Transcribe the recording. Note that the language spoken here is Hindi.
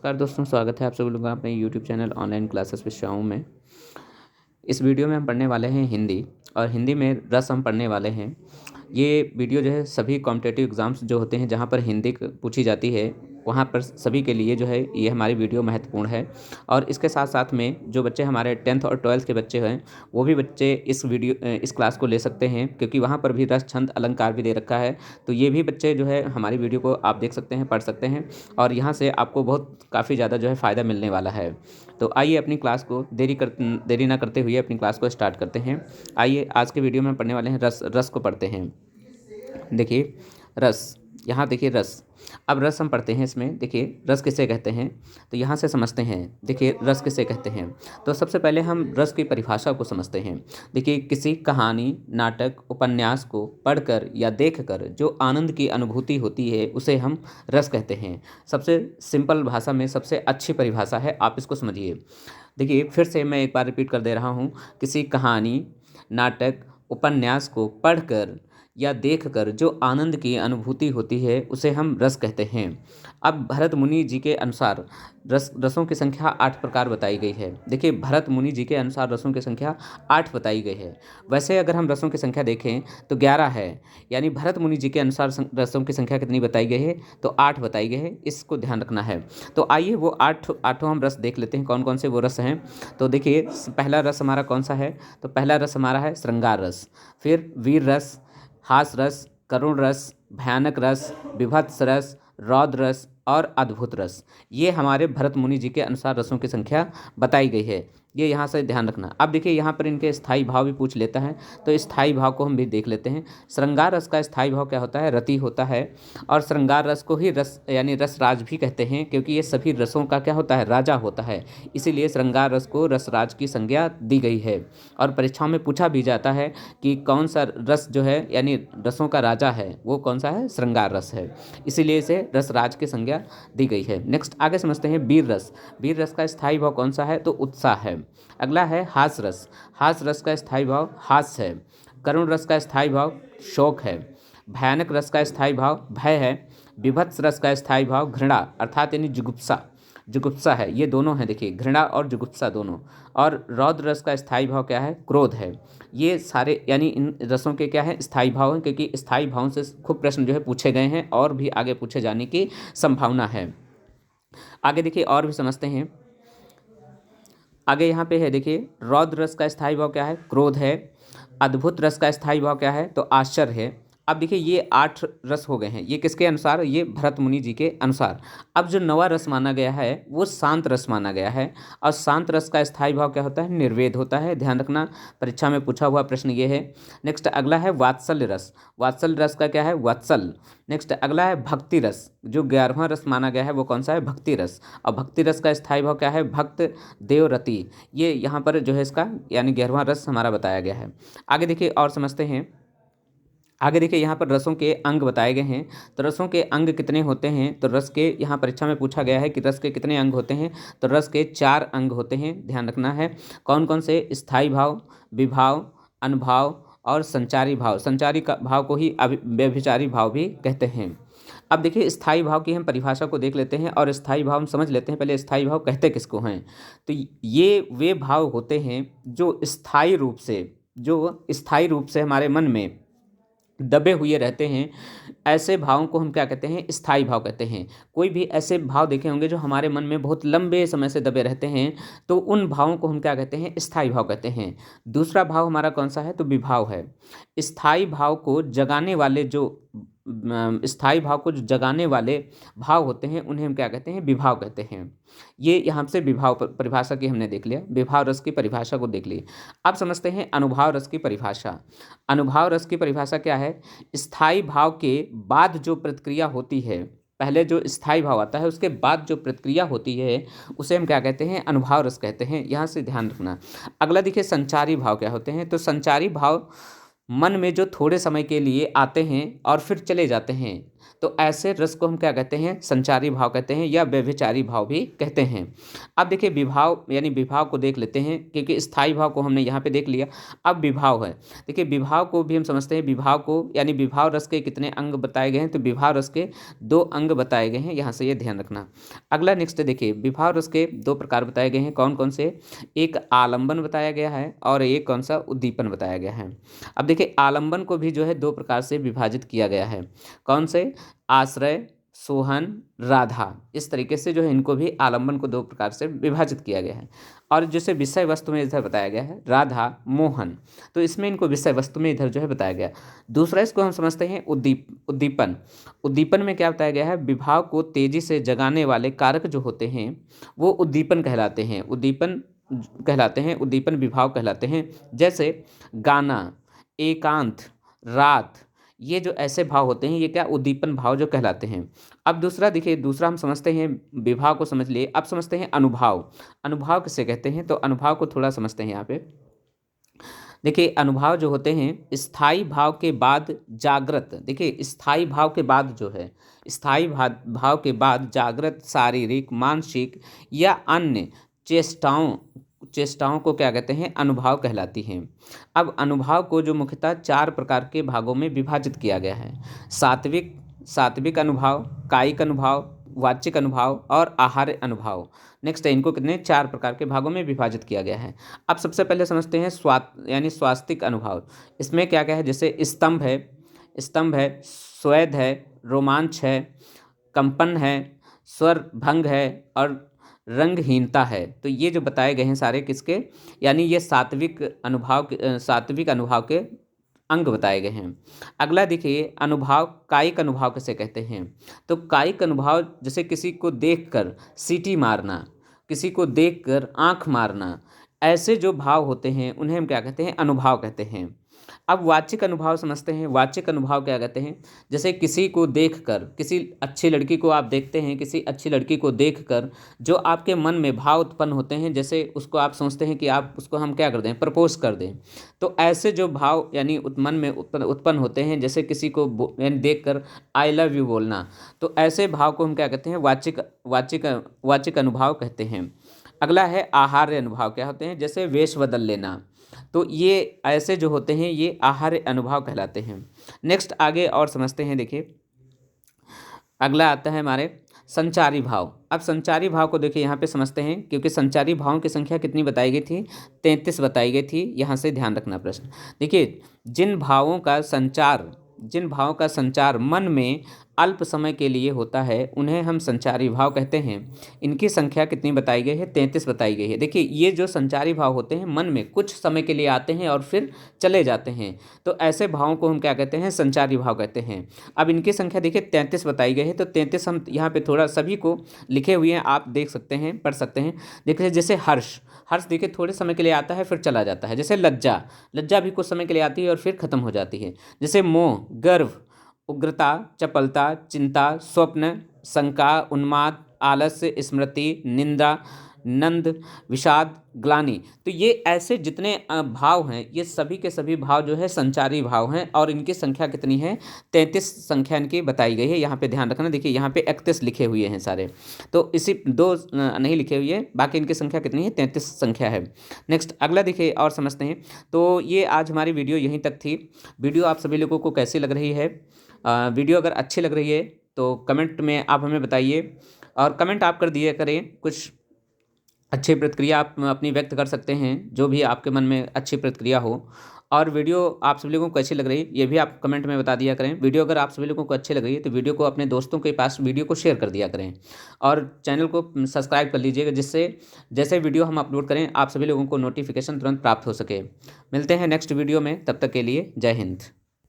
नमस्कार दोस्तों, स्वागत है आप सभी लोगों का अपने यूट्यूब चैनल ऑनलाइन क्लासेस विषयों में। इस वीडियो में हम पढ़ने वाले हैं हिंदी, और हिंदी में रस हम पढ़ने वाले हैं। ये वीडियो जो है सभी कॉम्पिटिटिव एग्ज़ाम्स जो होते हैं जहाँ पर हिंदी पूछी जाती है, वहाँ पर सभी के लिए जो है ये हमारी वीडियो महत्वपूर्ण है। और इसके साथ साथ में जो बच्चे हमारे 10th और 12th के बच्चे हैं, वो भी बच्चे इस क्लास को ले सकते हैं, क्योंकि वहाँ पर भी रस, छंद, अलंकार भी दे रखा है। तो ये भी बच्चे जो है हमारी वीडियो को आप देख सकते हैं, पढ़ सकते हैं, और यहाँ से आपको बहुत काफ़ी ज़्यादा जो है फ़ायदा मिलने वाला है। तो आइए अपनी क्लास को देरी ना करते हुए अपनी क्लास को स्टार्ट करते हैं। आइए आज के वीडियो में पढ़ने वाले हैं रस को पढ़ते हैं। देखिए रस, यहाँ देखिए रस। अब रस हम पढ़ते हैं, इसमें देखिए रस किसे कहते हैं, तो यहाँ से समझते हैं। देखिए रस किसे कहते हैं, तो सबसे पहले हम रस की परिभाषा को समझते हैं। देखिए किसी कहानी, नाटक, उपन्यास को पढ़कर या देखकर जो आनंद की अनुभूति होती है उसे हम रस कहते हैं। सबसे सिंपल भाषा में सबसे अच्छी परिभाषा है, आप इसको समझिए। देखिए फिर से मैं एक बार रिपीट कर दे रहा हूँ। किसी कहानी, नाटक, उपन्यास को पढ़कर या देखकर जो आनंद की अनुभूति होती है उसे हम रस कहते हैं। अब भरत मुनि जी के अनुसार रसों की संख्या 8 प्रकार बताई गई है। देखिए भरत मुनि जी के अनुसार रसों की संख्या 8 बताई गई है। वैसे अगर हम रसों की संख्या देखें तो 11 है, यानी भरत मुनि जी के अनुसार रसों की संख्या कितनी बताई गई है, तो 8 बताई गई है। इसको ध्यान रखना है। तो आइए वो आठों हम रस देख लेते हैं, कौन कौन से वो रस हैं। तो देखिए पहला रस हमारा कौन सा है, तो पहला रस हमारा है श्रृंगार रस। फिर वीर रस, हास रस, करुण रस, भयानक रस, विभत्स रस, रौद्र रस और अद्भुत रस। ये हमारे भरत मुनि जी के अनुसार रसों की संख्या बताई गई है। ये यहाँ से ध्यान रखना। अब देखिए यहाँ पर इनके स्थायी भाव भी पूछ लेता है, तो स्थायी भाव को हम भी देख लेते हैं। श्रृंगार रस का स्थायी भाव क्या होता है, रति होता है। और श्रृंगार रस को ही रस यानी रसराज भी कहते हैं, क्योंकि ये सभी रसों का क्या होता है, राजा होता है। इसीलिए श्रृंगार रस को रसराज की संज्ञा दी गई है। और परीक्षाओं में पूछा भी जाता है कि कौन सा रस जो है यानी रसों का राजा है, वो कौन सा है, श्रृंगार रस है। इसीलिए इसे रसराज की संज्ञा दी गई है। नेक्स्ट आगे समझते हैं वीर रस। वीर रस का स्थायी भाव कौन सा है, तो उत्साह है। अगला है हास रस। हास रस का स्थायी भाव हास्य है। करुण रस का स्थायी भाव शोक है। भयानक रस का स्थायी भाव भय है। विभत्स रस का स्थायी भाव घृणा अर्थात यानी जुगुप्सा है। ये दोनों हैं, देखिए घृणा और जुगुप्सा दोनों। और रौद्र रस का स्थायी भाव क्या है, क्रोध है। ये सारे यानी इन रसों के क्या है, स्थायी भाव हैं, क्योंकि स्थायी भावों से खूब प्रश्न जो है पूछे गए हैं और भी आगे पूछे जाने की संभावना है। आगे देखिए और भी समझते हैं। आगे यहाँ पे है देखिए रौद्र रस का स्थायी भाव क्या है, क्रोध है। अद्भुत रस का स्थायी भाव क्या है, तो आश्चर्य है। अब देखिए ये 8 रस हो गए हैं, ये किसके अनुसार, ये भरत मुनि जी के अनुसार। अब जो नवा रस माना गया है वो शांत रस माना गया है। और शांत रस का स्थायी भाव क्या होता है, निर्वेद होता है। ध्यान रखना, परीक्षा में पूछा हुआ प्रश्न ये है। नेक्स्ट अगला है वात्सल्य रस। वात्सल्य रस का क्या है, वत्सल। नेक्स्ट अगला है भक्ति रस। जो 11वां रस माना गया है वो कौन सा है, भक्ति रस। और भक्ति रस का स्थायी भाव क्या है, भक्त देवरति। ये यहाँ पर जो है इसका यानी 11वां रस हमारा बताया गया है। आगे देखिए और समझते हैं। आगे देखिए यहाँ पर रसों के अंग बताए गए हैं। तो रसों के अंग कितने होते हैं, तो रस के यहाँ परीक्षा में पूछा गया है कि रस के कितने अंग होते हैं, तो रस के 4 अंग होते हैं। ध्यान रखना है कौन कौन से, स्थायी भाव, विभाव, अनुभाव और संचारी भाव। संचारी का भाव को ही व्यभिचारी भाव भी कहते हैं। अब देखिए स्थायी भाव की हम परिभाषा को देख लेते हैं और स्थायी भाव हम समझ लेते हैं। पहले स्थायी भाव कहते किसको हैं, तो ये वे भाव होते हैं जो स्थायी रूप से हमारे मन में दबे हुए रहते हैं। ऐसे भावों को हम क्या कहते हैं, स्थायी भाव कहते हैं। कोई भी ऐसे भाव देखे होंगे जो हमारे मन में बहुत लंबे समय से दबे रहते हैं, तो उन भावों को हम क्या कहते हैं, स्थायी भाव कहते हैं। दूसरा भाव हमारा कौन सा है, तो विभाव है। स्थायी भाव को जगाने वाले जो स्थायी भाव को जो जगाने वाले भाव होते हैं उन्हें हम क्या कहते हैं, विभाव कहते हैं। ये यहाँ से विभाव परिभाषा की हमने देख लिया, विभाव रस की परिभाषा को देख ली। अब समझते हैं अनुभाव रस की परिभाषा। अनुभाव रस की परिभाषा क्या है, स्थायी भाव के बाद जो प्रतिक्रिया होती है, पहले जो स्थायी भाव आता है उसके बाद जो प्रतिक्रिया होती है उसे हम क्या कहते हैं, अनुभाव रस कहते हैं। यहाँ से ध्यान रखना। अगला देखिए संचारी भाव क्या होते हैं, तो संचारी भाव मन में जो थोड़े समय के लिए आते हैं और फिर चले जाते हैं, तो ऐसे रस को हम क्या कहते हैं, संचारी भाव कहते हैं या व्यभिचारी भाव भी कहते हैं। अब देखिए विभाव यानी विभाव को देख लेते हैं, क्योंकि स्थायी भाव को हमने यहाँ पे देख लिया। अब विभाव है, देखिए विभाव को भी हम समझते हैं। विभाव को यानी विभाव रस के कितने अंग बताए गए हैं, तो विभाव रस के 2 अंग बताए गए हैं, यहाँ से ये ध्यान रखना। अगला नेक्स्ट देखिए, विभाव रस के 2 प्रकार बताए गए हैं, कौन कौन से, एक आलंबन बताया गया है और एक कौन सा, उद्दीपन बताया गया है। अब देखिए आलंबन को भी जो है 2 प्रकार से विभाजित किया गया है, कौन से, आश्रय, सोहन, राधा, इस तरीके से जो है इनको भी आलंबन को 2 प्रकार से विभाजित किया गया है। और जैसे विषय वस्तु में इधर बताया गया है राधा, मोहन, तो इसमें इनको विषय वस्तु में इधर जो है बताया गया। दूसरा इसको हम समझते हैं उद्दीपन। उद्दीपन में क्या बताया गया है, विभाव को तेजी से जगाने वाले कारक जो होते हैं वो उद्दीपन कहलाते हैं, उद्दीपन विभाव कहलाते हैं। जैसे गाना, एकांत, रात, ये जो ऐसे भाव होते हैं ये क्या, उद्दीपन भाव जो कहलाते हैं। अब दूसरा देखिए, दूसरा हम समझते हैं, विभाव को समझ लिए, अब समझते हैं अनुभाव। अनुभाव किसे कहते हैं, तो अनुभाव को थोड़ा समझते हैं यहाँ पे। देखिए अनुभाव जो होते हैं, स्थायी भाव के बाद जागृत, देखिए स्थायी भाव के बाद जो है, स्थायी भाव के बाद जागृत शारीरिक, मानसिक या अन्य चेष्टाओं को क्या कहते हैं, अनुभाव कहलाती हैं। अब अनुभाव को जो मुख्यतः 4 प्रकार के भागों में विभाजित किया गया है, सात्विक अनुभाव, कायिक अनुभाव, वाचिक अनुभाव और आहार्य अनुभाव। नेक्स्ट है, इनको कितने 4 प्रकार के भागों में विभाजित किया गया है। अब सबसे पहले समझते हैं यानी स्वास्तिक अनुभाव। इसमें क्या क्या है, जैसे स्तंभ है, स्वेद है, रोमांच है, कंपन है, स्वर भंग है और रंगहीनता है। तो ये जो बताए गए हैं सारे किसके, यानी ये सात्विक अनुभाव के अंग बताए गए हैं। अगला देखिए अनुभाव, कायिक अनुभाव किसे कहते हैं, तो कायिक अनुभाव जैसे किसी को देखकर सीटी मारना, किसी को देखकर आंख मारना, ऐसे जो भाव होते हैं उन्हें हम क्या कहते हैं, अनुभाव कहते हैं। अब वाचिक अनुभाव समझते हैं। वाचिक अनुभाव क्या कहते हैं, जैसे किसी को देखकर, किसी अच्छी लड़की को आप देखते हैं, किसी अच्छी लड़की को देखकर जो आपके मन में भाव उत्पन्न होते हैं, जैसे उसको आप सोचते हैं कि आप उसको हम क्या कर दें, प्रपोज कर दें। तो ऐसे जो भाव यानी मन में उत्पन्न होते हैं, जैसे किसी को यानी देखकर आई लव यू बोलना, तो ऐसे भाव को हम क्या कहते हैं, वाचिक अनुभाव कहते हैं। अगला है आहार्य अनुभाव। क्या होते हैं, जैसे वेश बदल लेना, तो ये ऐसे जो होते हैं ये आहार्य अनुभाव कहलाते हैं। नेक्स्ट आगे और समझते हैं। देखिए अगला आता है हमारे संचारी भाव। अब संचारी भाव को देखिए यहाँ पे समझते हैं, क्योंकि संचारी भावों की संख्या कितनी बताई गई थी, 33 बताई गई थी। यहाँ से ध्यान रखना प्रश्न। देखिए जिन भावों का संचार मन में अल्प समय के लिए होता है उन्हें हम संचारी भाव कहते हैं। इनकी संख्या कितनी बताई गई है, 33 बताई गई है। देखिए ये जो संचारी भाव होते हैं मन में कुछ समय के लिए आते हैं और फिर चले जाते हैं, तो ऐसे भावों को हम क्या कहते हैं, संचारी भाव कहते हैं। अब इनकी संख्या देखिए 33 बताई गई है, तो 33 हम यहाँ पे थोड़ा सभी को लिखे हुए हैं, आप देख सकते हैं, पढ़ सकते हैं। देखिए जैसे हर्ष देखिए थोड़े समय के लिए आता है फिर चला जाता है। जैसे लज्जा भी कुछ समय के लिए आती है और फिर खत्म हो जाती है। जैसे मोह, गर्व, उग्रता, चपलता, चिंता, स्वप्न, शंका, उन्माद, आलस्य, स्मृति, निंदा, नंद, विषाद, ग्लानि, तो ये ऐसे जितने भाव हैं ये सभी के सभी भाव जो है संचारी भाव हैं। और इनकी संख्या कितनी है, 33 संख्या इनकी बताई गई है। यहाँ पे ध्यान रखना, देखिए यहाँ पे 31 लिखे हुए हैं सारे, तो इसी 2 नहीं लिखे हुए हैं, बाकी इनकी संख्या कितनी है, 33 संख्या है। नेक्स्ट अगला देखिए और समझते हैं। तो ये आज हमारी वीडियो यहीं तक थी। वीडियो आप सभी लोगों को कैसी लग रही है, वीडियो अगर अच्छी लग रही है तो कमेंट में आप हमें बताइए, और कमेंट आप कर दिया करें, कुछ अच्छी प्रतिक्रिया आप अपनी व्यक्त कर सकते हैं, जो भी आपके मन में अच्छी प्रतिक्रिया हो। और वीडियो आप सभी लोगों को कैसी लग रही है ये भी आप कमेंट में बता दिया करें। वीडियो अगर आप सभी लोगों को अच्छी लग रही है तो वीडियो को अपने दोस्तों के पास वीडियो को शेयर कर दिया करें, और चैनल को सब्सक्राइब कर लीजिएगा, जिससे जैसे वीडियो हम अपलोड करें आप सभी लोगों को नोटिफिकेशन तुरंत प्राप्त हो सके। मिलते हैं नेक्स्ट वीडियो में, तब तक के लिए जय हिंद।